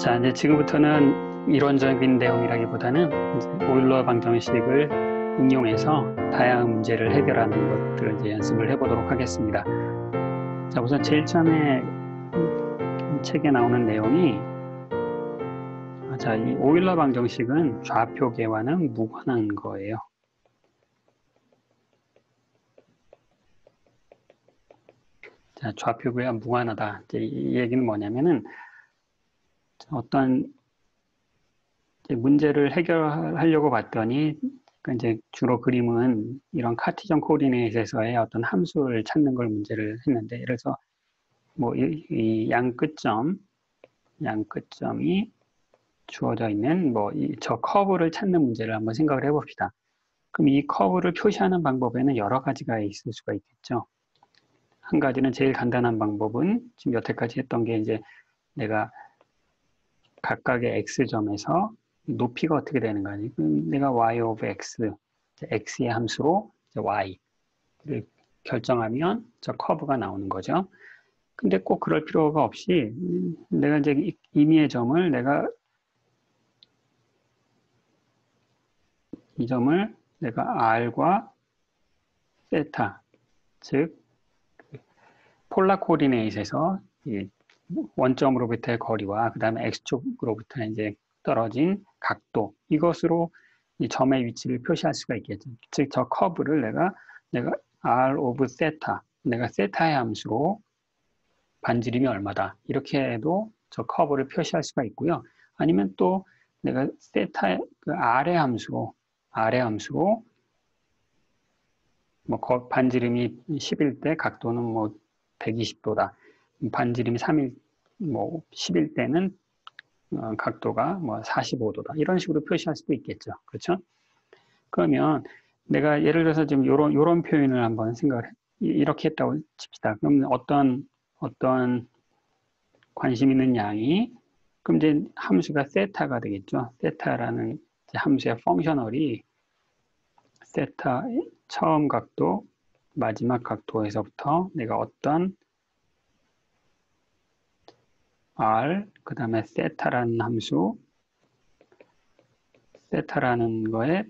자, 이제 지금부터는 이론적인 내용이라기보다는 이제 오일러 방정식을 응용해서 다양한 문제를 해결하는 것들을 이제 연습을 해보도록 하겠습니다. 자, 우선 제일 처음에 책에 나오는 내용이 자, 이 오일러 방정식은 좌표계와는 무관한 거예요. 자, 좌표계와 무관하다. 이제 이 얘기는 뭐냐면은 어떤 문제를 해결하려고 봤더니 이제 주로 그림은 이런 카티전 코디네이트에서의 어떤 함수를 찾는 걸 문제를 했는데, 예를 들어서 뭐 이 양끝점이 주어져 있는 뭐 저 커브를 찾는 문제를 한번 생각을 해봅시다. 그럼 이 커브를 표시하는 방법에는 여러 가지가 있을 수가 있겠죠. 한 가지는 제일 간단한 방법은 지금 여태까지 했던 게 이제 내가 각각의 x점에서 높이가 어떻게 되는 거니? 내가 y of x, x의 함수로 y를 결정하면 저 커브가 나오는 거죠. 근데 꼭 그럴 필요가 없이 내가 이제 임의의 점을 이 점을 내가 r과 세타, 즉 폴라 코디네이트에서 원점으로부터의 거리와 그 다음에 x축으로부터 이제 떨어진 각도, 이것으로 이 점의 위치를 표시할 수가 있겠죠. 즉 저 커브를 내가 r of 세타, 내가 세타의 함수로 반지름이 얼마다, 이렇게 해도 저 커브를 표시할 수가 있고요. 아니면 또 내가 세타의 그 r의 함수로 뭐 반지름이 10일 때 각도는 뭐 120도다. 반지름이 3일 뭐 10일 때는 각도가 뭐 45도다. 이런 식으로 표시할 수도 있겠죠. 그렇죠? 그러면 내가 예를 들어서 지금 요런 표현을 한번 생각을 이렇게 했다고 칩시다. 그럼 어떤 관심 있는 양이, 그럼 이제 함수가 세타가 되겠죠. 세타라는 함수의 펑셔널이 세타 처음 각도, 마지막 각도에서부터 내가 어떤 r, 그 다음에 세타라는 함수, 세타라는 거의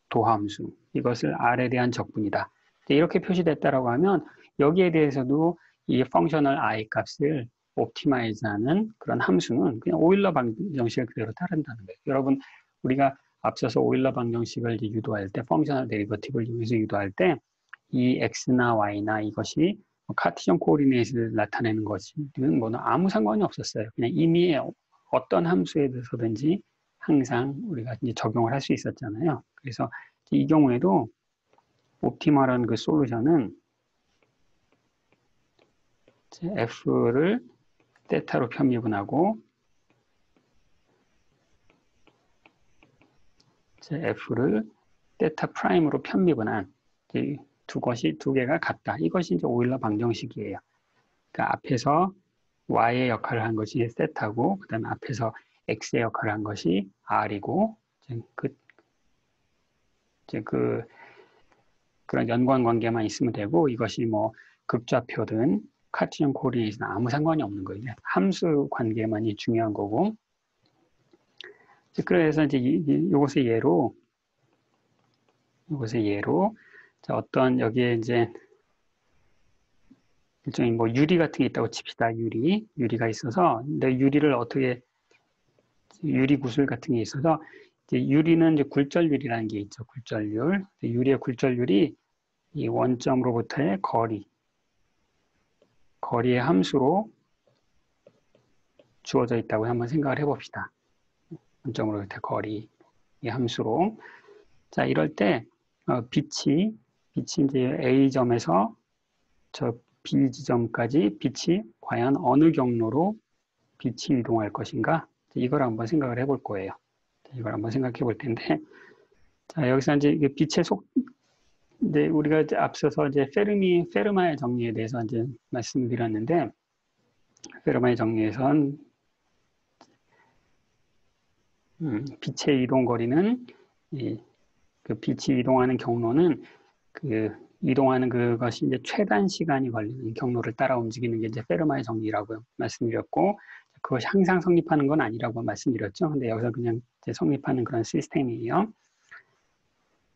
도함수, 이것을 r에 대한 적분이다. 이렇게 표시됐다라고 하면 여기에 대해서도 이 펑셔널 i 값을 옵티마이즈하는 그런 함수는 그냥 오일러 방정식을 그대로 따른다는 거예요. 여러분, 우리가 앞서서 오일러 방정식을 이제 유도할 때, 펑셔널 데리버티브를 이용해서 유도할 때, 이 x나 y나 이것이 카티전 코오디네이트를 나타내는 것이든 뭐는 아무 상관이 없었어요. 그냥 이미 어떤 함수에 대해서든지 항상 우리가 이제 적용을 할 수 있었잖아요. 그래서 이 경우에도 옵티멀한 그 솔루션은 f를 세타로 편미분하고 f를 세타 프라임으로 편미분한 두 개가 같다. 이것이 이제 오일러 방정식이에요. 그러니까 앞에서 y의 역할을 한 것이 세타고, 그 다음에 앞에서 x의 역할을 한 것이 r이고, 그런 연관 관계만 있으면 되고, 이것이 뭐 극좌표든 카티전 코오디네이트는 아무 상관이 없는 거예요. 함수 관계만이 중요한 거고. 그래서 이제 이것의 예로 자, 어떤 여기에 이제 일종의 뭐 유리 같은 게 있다고 칩시다. 유리가 있어서, 근데 유리 구슬 같은 게 있어서, 이제 유리는 이제 굴절률이라는 게 있죠. 굴절률. 유리의 굴절률이 이 원점으로부터의 거리의 함수로 주어져 있다고 한번 생각을 해봅시다. 원점으로부터의 거리의 함수로. 자, 이럴 때 빛이 이제 A점에서 저 B 지점까지 빛이 과연 어느 경로로 빛이 이동할 것인가? 이걸 한번 생각을 해볼 거예요. 이걸 한번 생각해 볼 텐데, 자, 여기서 이제 빛의 이제 우리가 이제 앞서서 이제 페르마의 정리에 대해서 이제 말씀을 드렸는데, 페르마의 정리에선 빛의 이동 거리는 그 빛이 이동하는 경로는 이동하는 그것이 이제 최단 시간이 걸리는 경로를 따라 움직이는 게 이제 페르마의 정리라고 말씀드렸고, 그것이 항상 성립하는 건 아니라고 말씀드렸죠. 근데 여기서 그냥 이제 성립하는 그런 시스템이에요.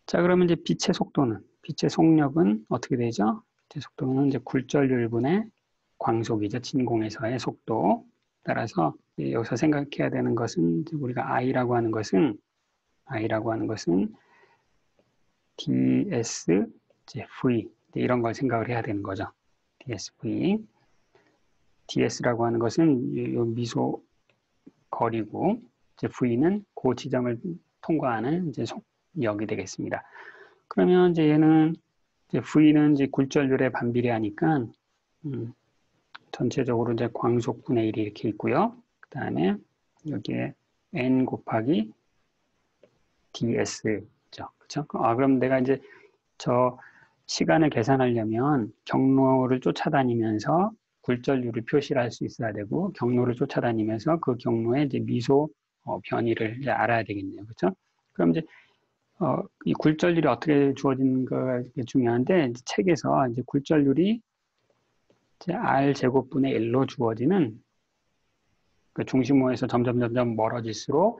자, 그러면 이제 빛의 속력은 어떻게 되죠? 빛의 속도는 이제 굴절율분의 광속이죠. 진공에서의 속도. 따라서 여기서 생각해야 되는 것은 우리가 I라고 하는 것은 ds v 이런 걸 생각을 해야 되는 거죠. dsv. ds라고 하는 것은 이 미소 거리고 이제 v는 그 지점을 통과하는 이제 속력이 되겠습니다. 그러면 이제 얘는 이제 v는 이제 굴절률에 반비례하니까 전체적으로 이제 광속분의 1이 이렇게 있고요. 그 다음에 여기에 n 곱하기 ds죠. 그렇죠? 그럼 내가 이제 저 시간을 계산하려면 경로를 쫓아다니면서 굴절률을 표시를 할 수 있어야 되고 경로를 쫓아다니면서 그 경로의 이제 미소 변이를 이제 알아야 되겠네요. 그렇죠? 그럼 이제 이 굴절률이 어떻게 주어진가 중요한데 이제 책에서 이제 굴절률이 이제 r 제곱분의 1로 주어지는 그 중심호에서 점점 멀어질수록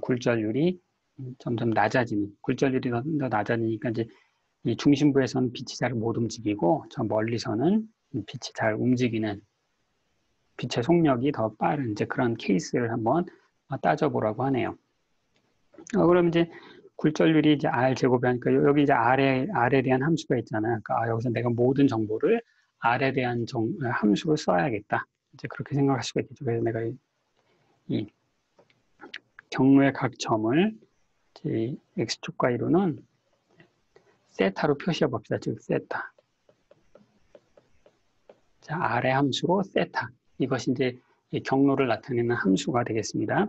굴절률이 점점 낮아지는 굴절률이 더 낮아지니까 이제 이 중심부에서는 빛이 잘 못 움직이고 저 멀리서는 빛이 잘 움직이는 빛의 속력이 더 빠른 이제 그런 케이스를 한번 따져보라고 하네요. 그럼 이제 굴절률이 이제 r 제곱이 하니까 여기 이제 r에 대한 함수가 있잖아요. 그러니까 여기서 내가 모든 정보를 r에 대한 함수로 써야겠다. 이제 그렇게 생각할 수가 있겠죠. 그래서 내가 이 경로의 각 점을 x축과 이루는 세타로 표시해 봅시다. 즉 세타. 자, r의 함수로 세타. 이것이 이제 경로를 나타내는 함수가 되겠습니다.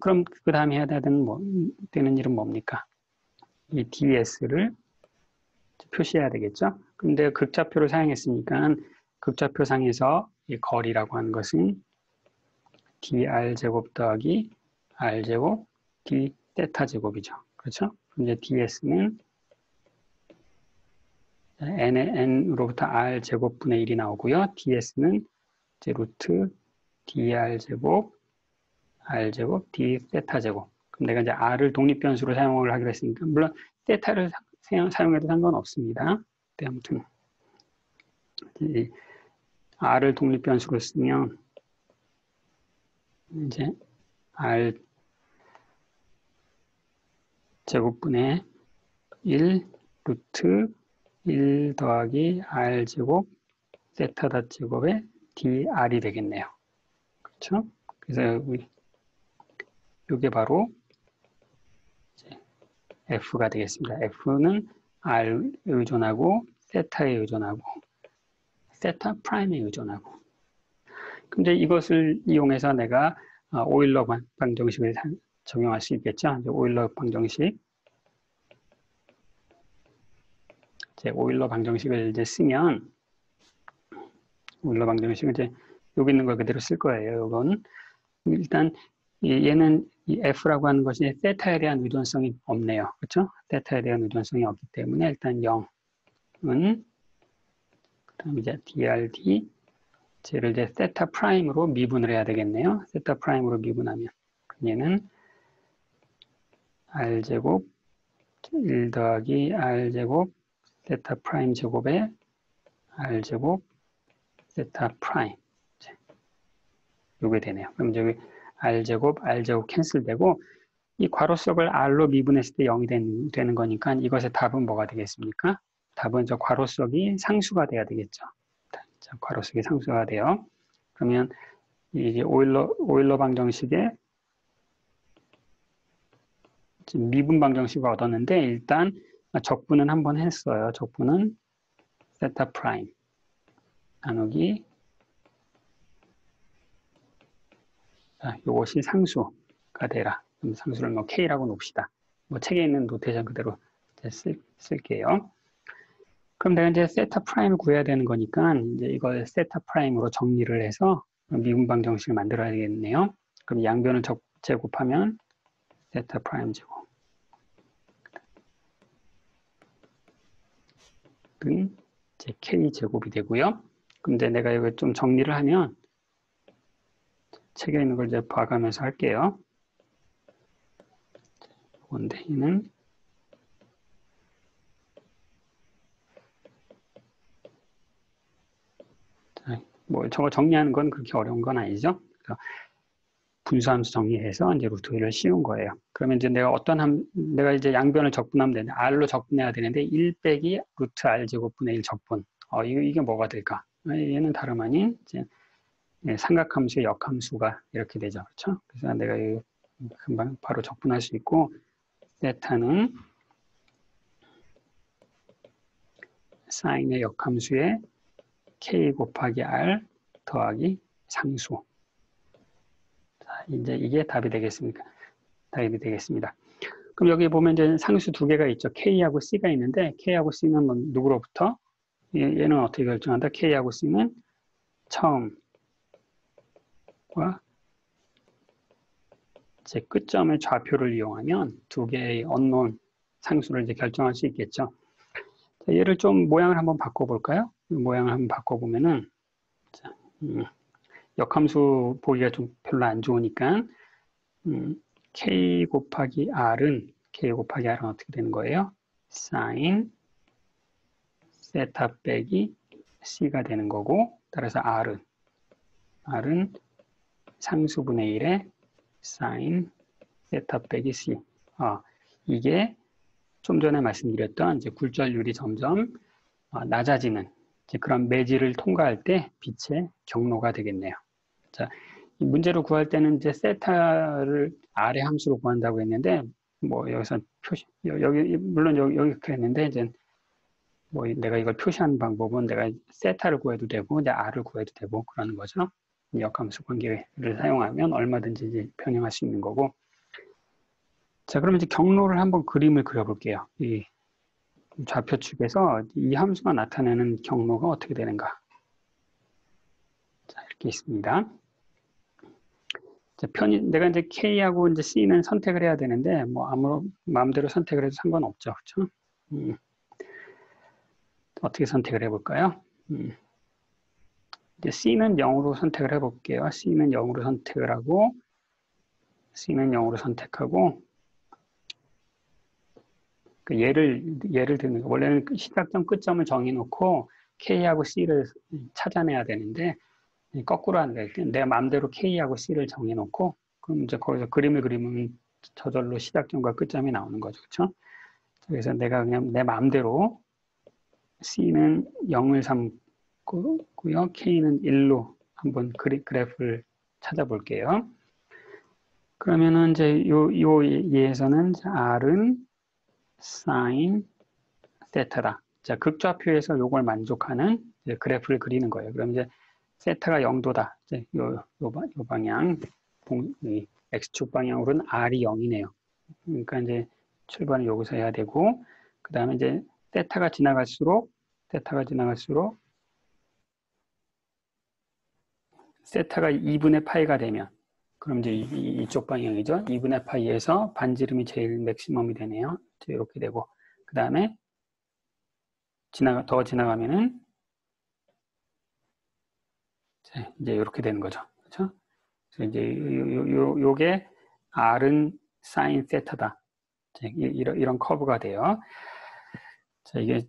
그럼 그 다음에 해야 되는 일은 뭡니까? 이 ds를 표시해야 되겠죠. 근데 극좌표를 사용했으니까 극좌표상에서 이 거리라고 하는 것은 dr제곱 더하기 r제곱 d 세타 제곱이죠. 그렇죠? 그럼 이제 ds는 n으로부터 r 제곱분의 1이 나오고요. ds는 이제 루트 dr 제곱 r 제곱 d 세타 제곱. 그럼 내가 이제 r을 독립변수로 사용을 하기로 했으니까 물론 세타를 사용해도 상관없습니다. 네, 아무튼 r을 독립변수로 쓰면 이제 r 제곱분의 1 루트 1 더하기 r 제곱 세타 닷 제곱의 dr이 되겠네요. 그렇죠? 그래서 이게 바로 F가 되겠습니다. F는 R에 의존하고 세타에 의존하고 세타 프라임에 의존하고 근데 이것을 이용해서 내가 오일러 방정식을 적용할 수 있겠죠. 이제 오일러 방정식 오일러 방정식을 이제 쓰면 오일러 방정식은 이제 여기 있는 걸 그대로 쓸 거예요. 이건 일단 얘는 이 F라고 하는 것이 세타에 대한 의존성이 없네요. 그렇죠? 세타에 대한 의존성이 없기 때문에 일단 0은 그다음 이제 DRD 쟤를 이제 세타 프라임으로 미분을 해야 되겠네요. 세타 프라임으로 미분하면 얘는 R제곱 1 더하기 R제곱 세타 프라임 제곱에 R제곱 세타 프라임 요게 되네요. 그럼 여기 R제곱 캔슬되고 이 괄호석을 R로 미분했을 때 0이 되는 거니까 이것의 답은 뭐가 되겠습니까? 답은 저 괄호석이 상수가 돼야 되겠죠. 자, 괄호석이 상수가 돼요. 그러면 이제 오일러 방정식에 지금 미분 방정식을 얻었는데 일단 적분은 한번 했어요. 적분은 세타 프라임 나누기 자, 이것이 상수가 되라. 그럼 상수를 뭐 K라고 놓읍시다. 뭐 책에 있는 노테이션 그대로 쓸게요. 그럼 내가 이제 세타 프라임을 구해야 되는 거니까 이제 이걸 세타 프라임으로 정리를 해서 미분 방정식을 만들어야 되겠네요. 그럼 양변을 제곱하면 세타 프라임 제곱 은 이제 K 제곱이 되고요. 그럼 이제 내가 이걸 좀 정리를 하면 책에 있는 걸 이제 봐가면서 할게요. 뭔데, 얘는 뭐 저거 정리하는 건 그렇게 어려운 건 아니죠. 그래서 분수함수 정리해서 이제 루트를 씌운 거예요. 그러면 이제 내가 이제 양변을 적분하면 되는데, R로 적분해야 되는데, 1 빼기 루트 R 제곱분의 1 적분. 이게 뭐가 될까? 얘는 다름 아닌, 이제, 삼각함수의 역함수가 이렇게 되죠. 그렇죠? 그래서 내가 이거 금방 바로 적분할 수 있고, 세타는 사인의 역함수의 K 곱하기 R 더하기 상수. 자, 이제 이게 답이 되겠습니까? 답이 되겠습니다. 그럼 여기 보면 이제 상수 두 개가 있죠. K하고 C가 있는데 K하고 C는 뭐 누구로부터? 얘는 어떻게 결정한다? K하고 C는 처음과 이제 끝점의 좌표를 이용하면 두 개의 unknown 상수를 이제 결정할 수 있겠죠. 자, 얘를 좀 모양을 한번 바꿔볼까요? 모양을 한번 바꿔보면은 자, 역함수 보기가 좀 별로 안 좋으니까 K 곱하기 R은 어떻게 되는 거예요? sin 세타 빼기 C가 되는 거고, 따라서 R은 상수분의 1에 sin 세타 빼기 C. 이게 좀 전에 말씀드렸던 이제 굴절률이 점점 낮아지는 이제 그런 매질을 통과할 때 빛의 경로가 되겠네요. 자, 이 문제로 구할 때는 이제 세타를 R의 함수로 구한다고 했는데, 뭐 여기서 물론 여기 이렇게 했는데, 이제 뭐 내가 이걸 표시하는 방법은 내가 세타를 구해도 되고, 이제 R을 구해도 되고, 그러는 거죠. 역함수 관계를 사용하면 얼마든지 이제 변형할 수 있는 거고. 자, 그러면 이제 경로를 한번 그림을 그려볼게요. 이 좌표축에서 이 함수가 나타내는 경로가 어떻게 되는가. 자, 이렇게 있습니다. 자, 내가 이제 K하고 이제 C는 선택을 해야 되는데, 뭐 마음대로 선택을 해도 상관없죠. 그렇죠? 어떻게 선택을 해볼까요? 이제 C는 0으로 선택을 해볼게요. C는 0으로 선택하고, 예를 드는 거. 원래는 시작점, 끝점을 정해놓고 K하고 C를 찾아내야 되는데, 거꾸로 하는 거예요. 내 마음대로 K하고 C를 정해놓고, 그럼 이제 거기서 그림을 그리면 저절로 시작점과 끝점이 나오는 거죠. 그렇죠? 그래서 내가 그냥 내 마음대로 C는 0을 삼고요. K는 1로 한번 그래프를 찾아볼게요. 그러면은 이제 요 예에서는 R은 sin 세타다. 자, 극좌표에서 요걸 만족하는 그래프를 그리는 거예요. 그럼 이제 세타가 0도다. 이제 요 방향, X축 방향으로는 R이 0이네요. 그러니까 이제 출발은 여기서 해야 되고, 그 다음에 이제 세타가 지나갈수록 세타가 2분의 파이가 되면, 그럼 이제 이쪽 방향이죠. 2분의 파이에서 반지름이 제일 맥시멈이 되네요. 이렇게 되고, 그 다음에 더 지나가면은 이제 이렇게 되는 거죠. 그렇죠? 그래서 이제 요게 R은 sin 세타다. 이런 커브가 돼요. 자, 이게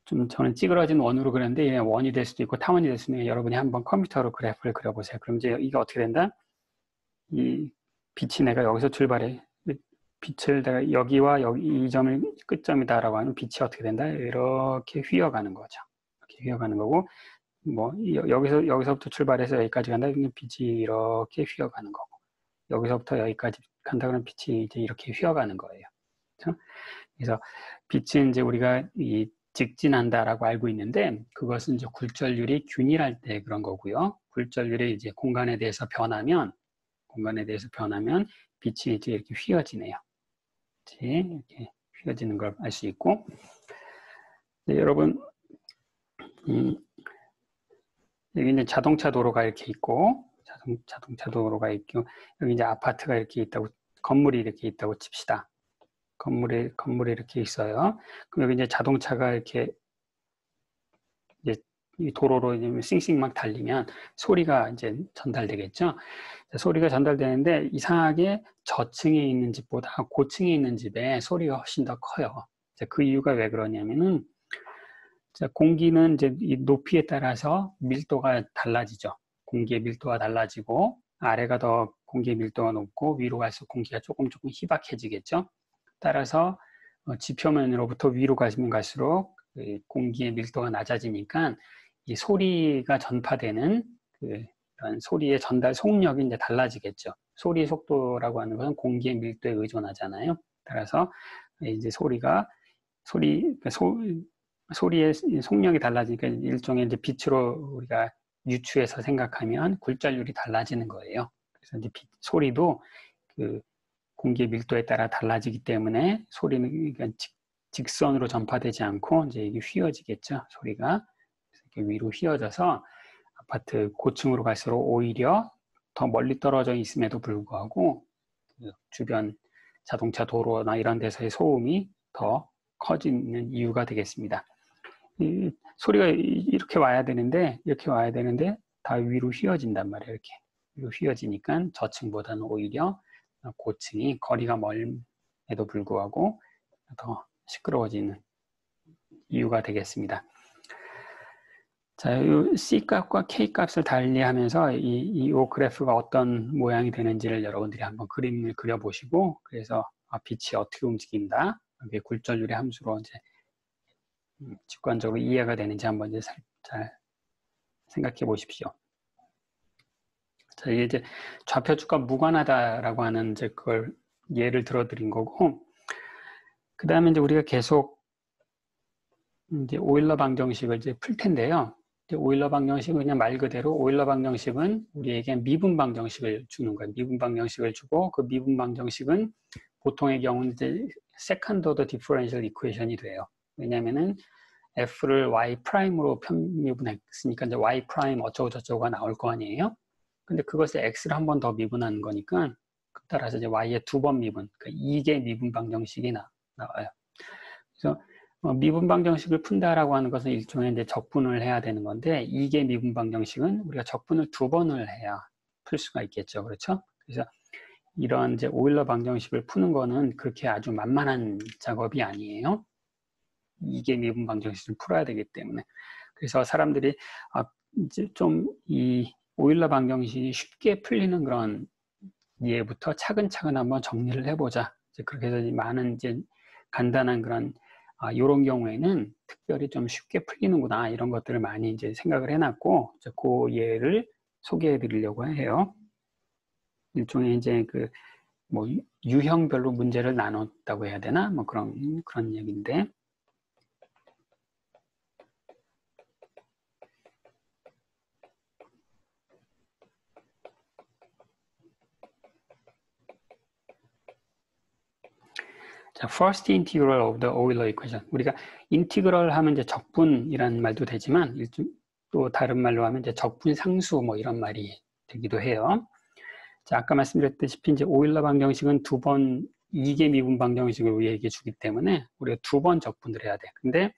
좀 저는 찌그러진 원으로 그렸는데 원이 될 수도 있고 타원이 될 수도 있는데 여러분이 한번 컴퓨터로 그래프를 그려보세요. 그럼 이제 이게 어떻게 된다? 이 빛이 내가 여기서 출발해. 빛을 내가 여기와 이 점을 끝점이다라고 하면 빛이 어떻게 된다? 이렇게 휘어가는 거죠. 이렇게 휘어가는 거고, 뭐 여기서부터 출발해서 여기까지 간다 그러면 빛이 이렇게 휘어가는 거고, 여기서부터 여기까지 간다 그러면 빛이 이제 이렇게 휘어가는 거예요. 그렇죠? 그래서 빛은 이제 우리가 직진한다라고 알고 있는데, 그것은 이제 굴절률이 균일할 때 그런 거고요. 굴절률이 이제 공간에 대해서 변하면 빛이 이제 이렇게 휘어지네요. 이렇게 휘어지는 걸 알 수 있고, 네, 여러분, 여기 이제 자동차 도로가 이렇게 있고, 자동차 도로가 있고, 여기 이제 아파트가 이렇게 있다고, 건물이 이렇게 있다고 칩시다. 건물이 이렇게 있어요. 그럼 여기 이제 자동차가 이렇게 이제 이 도로로 싱싱 막 달리면 소리가 이제 전달되겠죠. 소리가 전달되는데 이상하게 저층에 있는 집보다 고층에 있는 집에 소리가 훨씬 더 커요. 그 이유가 왜 그러냐면은 공기는 이제 이 높이에 따라서 밀도가 달라지죠. 공기의 밀도가 달라지고 아래가 더 공기의 밀도가 높고 위로 갈수록 공기가 조금 희박해지겠죠. 따라서 지표면으로부터 위로 가시면 갈수록 공기의 밀도가 낮아지니까 이 소리가 전파되는 그런 소리의 전달 속력이 이제 달라지겠죠. 소리 속도라고 하는 것은 공기의 밀도에 의존하잖아요. 따라서 이제 소리의 속력이 달라지니까 일종의 이제 빛으로 우리가 유추해서 생각하면 굴절률이 달라지는 거예요. 그래서 이제 소리도 그 공기의 밀도에 따라 달라지기 때문에 소리는 그러니까 직선으로 전파되지 않고 이제 이게 휘어지겠죠. 소리가 이렇게 위로 휘어져서 아파트 고층으로 갈수록 오히려 더 멀리 떨어져 있음에도 불구하고 주변 자동차 도로나 이런 데서의 소음이 더 커지는 이유가 되겠습니다. 소리가 이렇게 와야 되는데 다 위로 휘어진단 말이에요. 이렇게 위로 휘어지니까 저층보다는 오히려 고층이 거리가 멀음에도 불구하고 더 시끄러워지는 이유가 되겠습니다. 자, 이 C값과 K값을 달리하면서 이 그래프가 어떤 모양이 되는지를 여러분들이 한번 그림을 그려보시고, 그래서 빛이 어떻게 움직인다, 이게 굴절률의 함수로 이제 직관적으로 이해가 되는지 한번 이제 잘 생각해 보십시오. 자, 이게 이제 좌표축과 무관하다라고 하는 이제 그걸 예를 들어드린 거고, 그 다음에 이제 우리가 계속 이제 오일러 방정식을 이제 풀 텐데요. 오일러 방정식은 그냥 말 그대로 오일러 방정식은 우리에게 미분 방정식을 주는 거예요. 미분 방정식을 주고 그 미분 방정식은 보통의 경우는 이제 세컨드 오더 디퍼런셜 이퀘이션이 돼요. 왜냐면은 f를 y 프라임으로 편미분했으니까 이제 y 프라임 어쩌고 저쩌고가 나올 거 아니에요. 근데 그것을 x를 한 번 더 미분하는 거니까 따라서 이제 y의 2번 미분, 그러니까 2개 미분 방정식이 나와요. 그래서 미분 방정식을 푼다라고 하는 것은 일종의 이제 적분을 해야 되는 건데, 2개 미분 방정식은 우리가 적분을 2번을 해야 풀 수가 있겠죠. 그렇죠? 그래서 이런 이제 오일러 방정식을 푸는 거는 그렇게 아주 만만한 작업이 아니에요. 2개 미분 방정식을 풀어야 되기 때문에. 그래서 사람들이 이제 좀 이 오일러 방정식이 쉽게 풀리는 그런 예부터 차근차근 한번 정리를 해보자. 이제 그렇게 해서 많은 이제 간단한 그런 이런 경우에는 특별히 좀 쉽게 풀리는구나, 이런 것들을 많이 이제 생각을 해놨고, 이제 그 예를 소개해 드리려고 해요. 일종의 이제 뭐 유형별로 문제를 나눴다고 해야 되나? 뭐 그런 얘기인데. 자, first integral of the Euler equation. 우리가 인티그럴 하면 이제 적분이라는 말도 되지만, 또 다른 말로 하면 이제 적분 상수 뭐 이런 말이 되기도 해요. 자, 아까 말씀드렸다시피 이제 오일러 방정식은 2번 2개 미분 방정식을 우리에게 주기 때문에 우리가 2번 적분을 해야 돼. 근데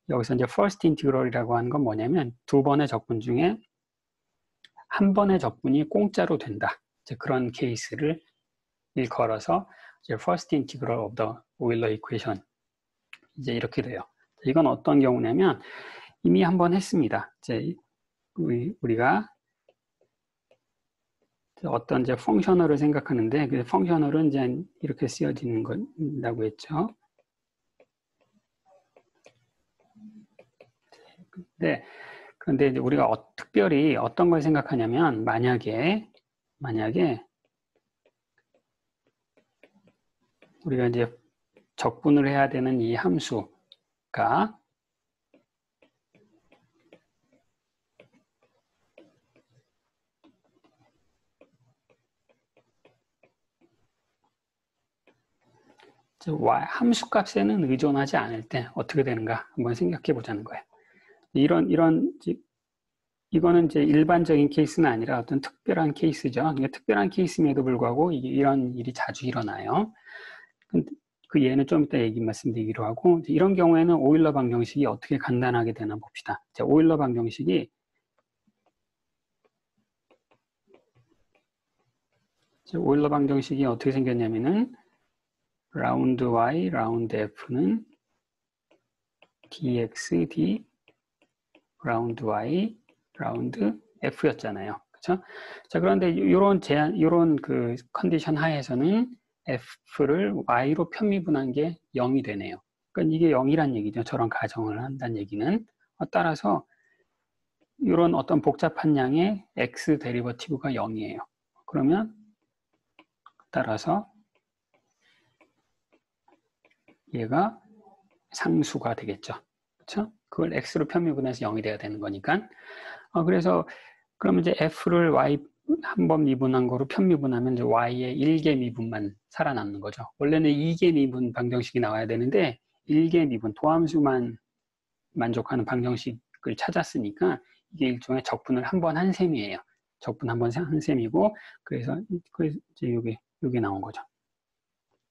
여기서 이제 first integral이라고 하는 건 뭐냐면 2번의 적분 중에 한 번의 적분이 공짜로 된다. 이제 그런 케이스를 일컬어서 이제 first integral of the Euler equation, 이제 이렇게 돼요. 이건 어떤 경우냐면 이미 한번 했습니다. 이제 우리가 어떤 이제 펑셔널을 생각하는데, 그 펑셔널은 이제 이렇게 쓰여지는 건다고 했죠. 네. 그런데 이제 우리가 특별히 어떤 걸 생각하냐면, 만약에 우리가 이제 적분을 해야 되는 이 함수가 함수값에는 의존하지 않을 때 어떻게 되는가 한번 생각해 보자는 거예요. 이거는 이제 일반적인 케이스는 아니라 어떤 특별한 케이스죠. 그러니까 특별한 케이스임에도 불구하고 이런 일이 자주 일어나요. 근데 그 예는 좀 이따 말씀드리기로 하고, 이런 경우에는 오일러 방정식이 어떻게 간단하게 되나 봅시다. 자, 오일러 방정식이 오일러 방정식이 어떻게 생겼냐면은 라운드 y, 라운드 f는 dx, d, 라운드 y, 라운드 f였잖아요. 그렇죠? 자, 그런데 이런 그 컨디션 하에서는 f를 y로 편미분한 게 0이 되네요. 그러니까 이게 0이란 얘기죠. 저런 가정을 한다는 얘기는. 따라서 이런 어떤 복잡한 양의 x 데리버티브가 0이에요. 그러면 따라서 얘가 상수가 되겠죠. 그렇죠? 그걸 x로 편미분해서 0이 돼야 되는 거니까. 그래서 그러면 이제 f를 y 한 번 미분한 거로 편미분하면 이제 y의 1개 미분만 살아남는 거죠. 원래는 2개 미분 방정식이 나와야 되는데 1개 미분 도함수만 만족하는 방정식을 찾았으니까 이게 일종의 적분을 한 번 한 셈이에요. 적분 한 번 한 셈이고 그래서 이제 요게 나온 거죠.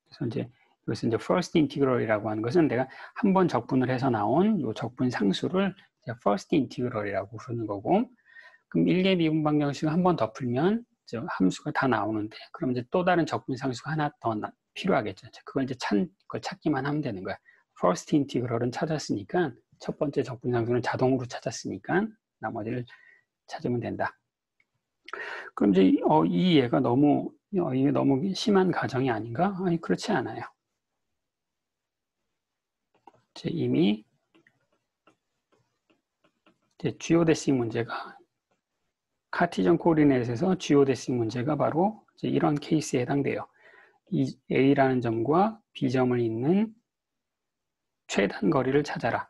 그래서 이제 이것은 이제 first integral이라고 하는 것은 내가 한 번 적분을 해서 나온 요 적분 상수를 이제 first integral이라고 부르는 거고, 그럼 1개 미분 방정식을 한 번 더 풀면 이제 함수가 다 나오는데, 그럼 이제 또 다른 적분 상수가 하나 더 필요하겠죠. 그걸 이제 그걸 찾기만 하면 되는 거야. first integral은 찾았으니까, 첫 번째 적분 상수는 자동으로 찾았으니까 나머지를 찾으면 된다. 그럼 이제 이 얘가 이게 너무 심한 가정이 아닌가? 아니, 그렇지 않아요. 이미 이제 지오데식 문제가 카티전 코디네이트에서 지오데식 문제가 바로 이제 이런 케이스에 해당돼요. 이 A라는 점과 B점을 잇는 최단 거리를 찾아라.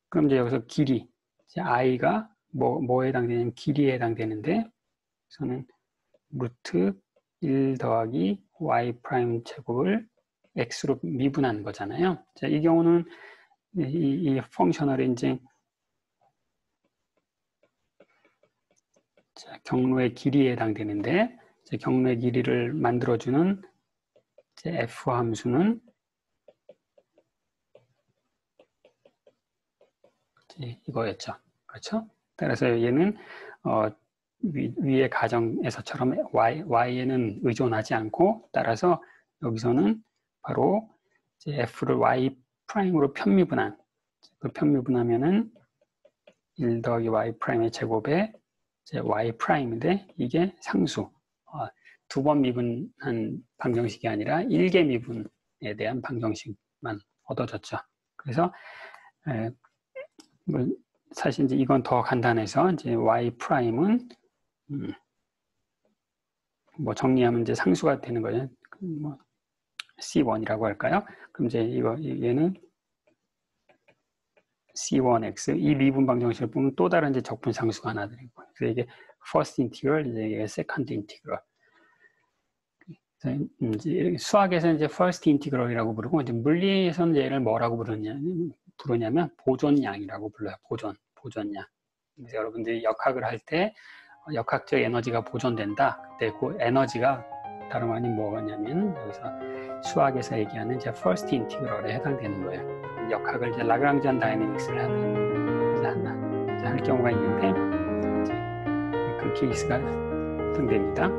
그럼 이제 여기서 길이, 이제 I가 뭐에 해당되냐면 길이에 해당되는데, 저는 루트 1 더하기 Y 프라임 제곱을 X로 미분하는 거잖아요. 자, 이 경우는 이 펑셔널이 이제 경로의 길이에 해당되는데, 경로의 길이를 만들어주는 f 함수는 이거였죠. 그렇죠? 따라서 얘는 위의 가정에서처럼 y에는 의존하지 않고, 따라서 여기서는 바로 f를 y 프라임으로 편미분한, 그 편미분하면은 1 더하기 y 프라임의 제곱에 y 프라임인데 이게 상수. 두 번 미분한 방정식이 아니라 1개 미분에 대한 방정식만 얻어졌죠. 그래서 사실 이제 이건 더 간단해서 이제 y 프라임은 뭐 정리하면 이제 상수가 되는 거예요. 뭐 C1이라고 할까요? 그럼 이제 얘는 C1x, 이 미분 방정식을 보면 또 다른 이제 적분 상수가 하나 되고, 그래서 이게 first integral, 이제 second integral. 이제 수학에서는 이제 first integral이라고 부르고, 이제 물리에서는 얘를 뭐라고 부르냐면 보존량이라고 불러요. 보존량. 그래서 여러분들이 역학을 할 때 역학적 에너지가 보존된다. 그때 그 에너지가 다름 아닌 뭐냐면 여기서 수학에서 얘기하는 이제 first integral에 해당되는 거예요. 역학을 이제 라그랑지안 다이내믹스를 할 경우가 있는데 그 케이스가 등됩니다.